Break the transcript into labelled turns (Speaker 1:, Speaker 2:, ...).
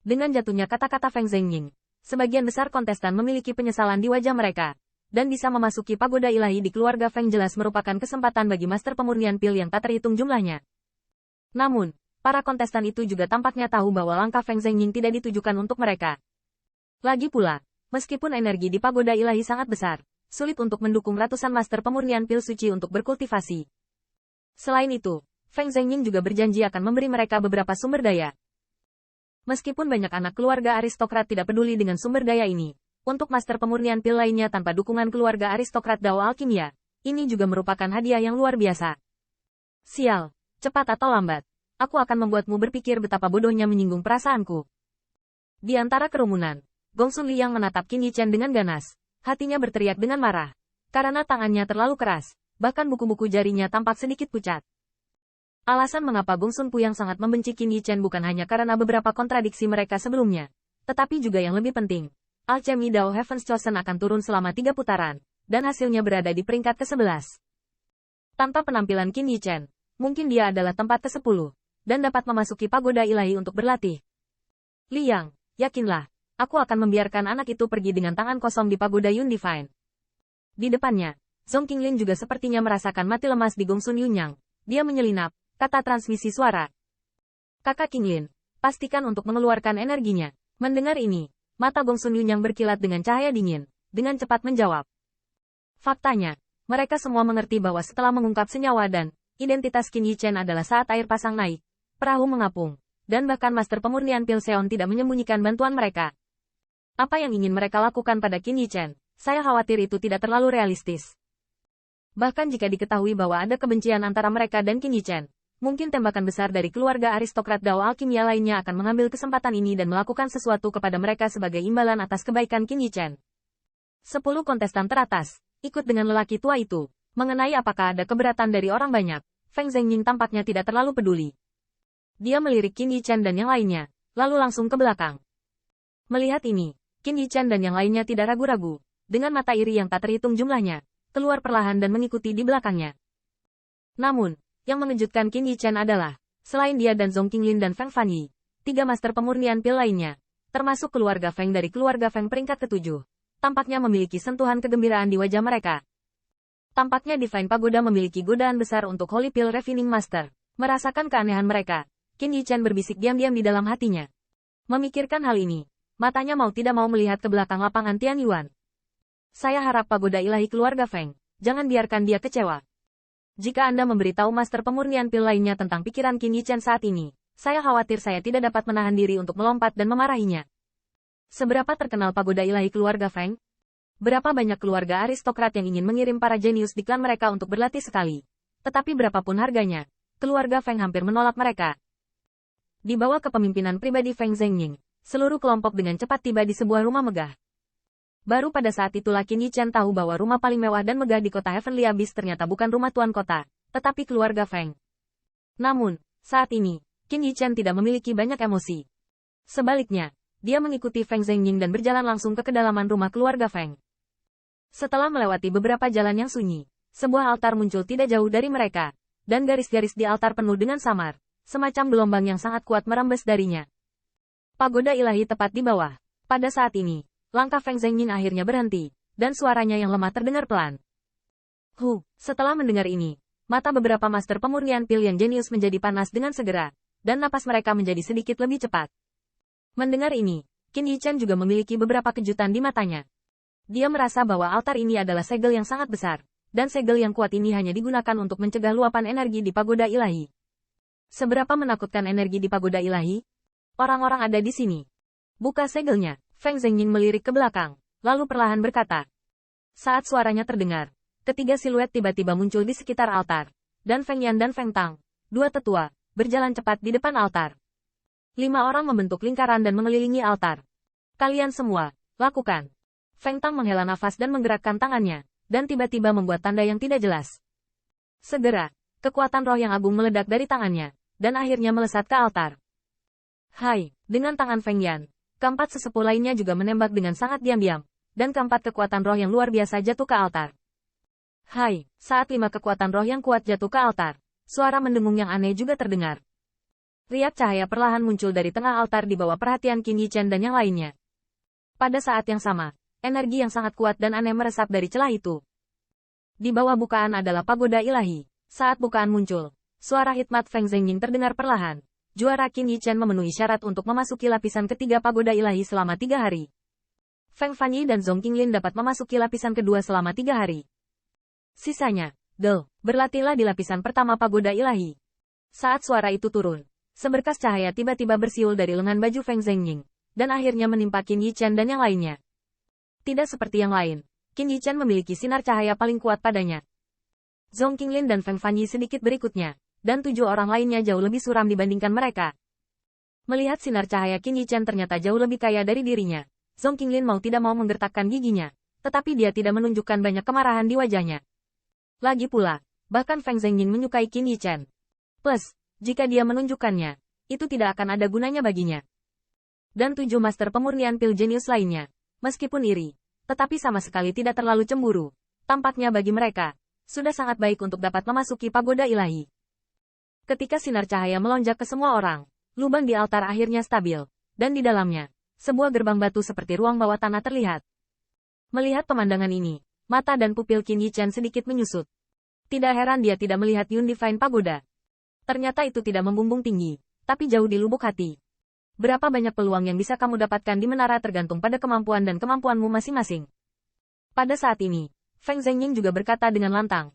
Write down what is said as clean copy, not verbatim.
Speaker 1: Dengan jatuhnya kata-kata Feng Zhengying, sebagian besar kontestan memiliki penyesalan di wajah mereka. Dan bisa memasuki pagoda ilahi di keluarga Feng jelas merupakan kesempatan bagi master pemurnian pil yang tak terhitung jumlahnya. Namun, para kontestan itu juga tampaknya tahu bahwa langkah Feng Zhengying tidak ditujukan untuk mereka. Lagi pula, meskipun energi di pagoda ilahi sangat besar, sulit untuk mendukung ratusan master pemurnian pil suci untuk berkultivasi. Selain itu, Feng Zhengying juga berjanji akan memberi mereka beberapa sumber daya. Meskipun banyak anak keluarga aristokrat tidak peduli dengan sumber daya ini, untuk master pemurnian pil lainnya tanpa dukungan keluarga aristokrat Dao Alkimia, ini juga merupakan hadiah yang luar biasa. Sial, cepat atau lambat, aku akan membuatmu berpikir betapa bodohnya menyinggung perasaanku. Di antara kerumunan, Gongsun Liang menatap Qin Yichen dengan ganas, hatinya berteriak dengan marah, karena tangannya terlalu keras, bahkan buku-buku jarinya tampak sedikit pucat. Alasan mengapa Gongsun Puyang sangat membenci Qin Yichen bukan hanya karena beberapa kontradiksi mereka sebelumnya, tetapi juga yang lebih penting, alchemy Dao Heaven's Chosen akan turun selama 3 putaran, dan hasilnya berada di peringkat ke-11. Tanpa penampilan Qin Yichen, mungkin dia adalah tempat ke-10, dan dapat memasuki pagoda ilahi untuk berlatih. Liang, yakinlah, aku akan membiarkan anak itu pergi dengan tangan kosong di pagoda Yun Divine. Di depannya, Zhong Qinglin juga sepertinya merasakan mati lemas di Gongsun Yunyang. Dia menyelinap, kata transmisi suara. Kakak Qinglin, pastikan untuk mengeluarkan energinya. Mendengar ini, mata Gongsun Yunyang berkilat dengan cahaya dingin, dengan cepat menjawab. Faktanya, mereka semua mengerti bahwa setelah mengungkap senyawa dan identitas Qin Yichen adalah saat air pasang naik, perahu mengapung, dan bahkan master pemurnian pil Seon tidak menyembunyikan bantuan mereka. Apa yang ingin mereka lakukan pada Qin Yichen, saya khawatir itu tidak terlalu realistis. Bahkan jika diketahui bahwa ada kebencian antara mereka dan Qin Yichen, mungkin tembakan besar dari keluarga aristokrat Dao Alkimia lainnya akan mengambil kesempatan ini dan melakukan sesuatu kepada mereka sebagai imbalan atas kebaikan Qin Yichen. 10 kontestan teratas, ikut dengan lelaki tua itu. Mengenai apakah ada keberatan dari orang banyak, Feng Zhengying tampaknya tidak terlalu peduli. Dia melirik Qin Yichen dan yang lainnya, lalu langsung ke belakang. Melihat ini, Qin Yichen dan yang lainnya tidak ragu-ragu, dengan mata iri yang tak terhitung jumlahnya, keluar perlahan dan mengikuti di belakangnya. Namun, yang mengejutkan Qin Yichen adalah, selain dia dan Zhong Qinglin dan Feng Fanyi, 3 master pemurnian pil lainnya, termasuk keluarga Feng dari keluarga Feng peringkat ke-7, tampaknya memiliki sentuhan kegembiraan di wajah mereka. Tampaknya Divine Pagoda memiliki godaan besar untuk Holy Pill Refining Master. Merasakan keanehan mereka, Qin Yichen berbisik diam-diam di dalam hatinya. Memikirkan hal ini, matanya mau tidak mau melihat ke belakang lapangan Tianyuan. Saya harap Pagoda Ilahi keluarga Feng, jangan biarkan dia kecewa. Jika Anda memberitahu master pemurnian pil lainnya tentang pikiran Qin Yichen saat ini, saya khawatir saya tidak dapat menahan diri untuk melompat dan memarahinya. Seberapa terkenal Pagoda Ilahi keluarga Feng? Berapa banyak keluarga aristokrat yang ingin mengirim para jenius di klan mereka untuk berlatih sekali? Tetapi berapapun harganya, keluarga Feng hampir menolak mereka. Di bawah kepemimpinan pribadi Feng Zhengying, seluruh kelompok dengan cepat tiba di sebuah rumah megah. Baru pada saat itulah Qin Yichen tahu bahwa rumah paling mewah dan megah di kota Heavenly Abyss ternyata bukan rumah tuan kota, tetapi keluarga Feng. Namun, saat ini, Qin Yichen tidak memiliki banyak emosi. Sebaliknya, dia mengikuti Feng Zhengying dan berjalan langsung ke kedalaman rumah keluarga Feng. Setelah melewati beberapa jalan yang sunyi, sebuah altar muncul tidak jauh dari mereka, dan garis-garis di altar penuh dengan samar, semacam gelombang yang sangat kuat merembes darinya. Pagoda ilahi tepat di bawah. Pada saat ini, langkah Feng Zhengying akhirnya berhenti, dan suaranya yang lemah terdengar pelan. Setelah mendengar ini, mata beberapa master pemurnian pil yang jenius menjadi panas dengan segera, dan napas mereka menjadi sedikit lebih cepat. Mendengar ini, Qin Yichen juga memiliki beberapa kejutan di matanya. Dia merasa bahwa altar ini adalah segel yang sangat besar, dan segel yang kuat ini hanya digunakan untuk mencegah luapan energi di pagoda ilahi. Seberapa menakutkan energi di pagoda ilahi? Orang-orang ada di sini. Buka segelnya. Feng Zhengying melirik ke belakang, lalu perlahan berkata. Saat suaranya terdengar, ketiga siluet tiba-tiba muncul di sekitar altar, dan Feng Yan dan Feng Tang, 2 tetua, berjalan cepat di depan altar. 5 orang membentuk lingkaran dan mengelilingi altar. Kalian semua, lakukan. Feng Tang menghela nafas dan menggerakkan tangannya, dan tiba-tiba membuat tanda yang tidak jelas. Segera, kekuatan roh yang agung meledak dari tangannya, dan akhirnya melesat ke altar. Hai, dengan tangan Feng Yan, keempat sesepuh lainnya juga menembak dengan sangat diam-diam, dan keempat kekuatan roh yang luar biasa jatuh ke altar. Hai, saat 5 kekuatan roh yang kuat jatuh ke altar, suara mendengung yang aneh juga terdengar. Riak cahaya perlahan muncul dari tengah altar di bawah perhatian Qin Yichen dan yang lainnya. Pada saat yang sama, energi yang sangat kuat dan aneh meresap dari celah itu. Di bawah bukaan adalah pagoda ilahi. Saat bukaan muncul, suara hikmat Feng Zhengying terdengar perlahan. Juara Qin Yichen memenuhi syarat untuk memasuki lapisan ketiga pagoda ilahi selama 3 hari. Feng Fanyi dan Zhong Qinglin dapat memasuki lapisan kedua selama 3 hari. Sisanya, berlatihlah di lapisan pertama pagoda ilahi. Saat suara itu turun, seberkas cahaya tiba-tiba bersiul dari lengan baju Feng Zhengying, dan akhirnya menimpa Qin Yichen dan yang lainnya. Tidak seperti yang lain, Qin Yichen memiliki sinar cahaya paling kuat padanya. Zhong Qinglin dan Feng Fanyi sedikit berikutnya, dan 7 orang lainnya jauh lebih suram dibandingkan mereka. Melihat sinar cahaya Qin Yichen ternyata jauh lebih kaya dari dirinya, Zhong Qinglin mau tidak mau menggertakkan giginya, tetapi dia tidak menunjukkan banyak kemarahan di wajahnya. Lagi pula, bahkan Feng Zhengying menyukai Qin Yichen. Plus, jika dia menunjukkannya, itu tidak akan ada gunanya baginya. Dan 7 master pemurnian pil jenius lainnya, meskipun iri, tetapi sama sekali tidak terlalu cemburu. Tampaknya bagi mereka, sudah sangat baik untuk dapat memasuki pagoda ilahi. Ketika sinar cahaya melonjak ke semua orang, lubang di altar akhirnya stabil, dan di dalamnya, sebuah gerbang batu seperti ruang bawah tanah terlihat. Melihat pemandangan ini, mata dan pupil Qin Yichen sedikit menyusut. Tidak heran dia tidak melihat Yun Divine Pagoda. Ternyata itu tidak membumbung tinggi, tapi jauh di lubuk hati. Berapa banyak peluang yang bisa kamu dapatkan di menara tergantung pada kemampuan dan kemampuanmu masing-masing. Pada saat ini, Feng Zhengying juga berkata dengan lantang,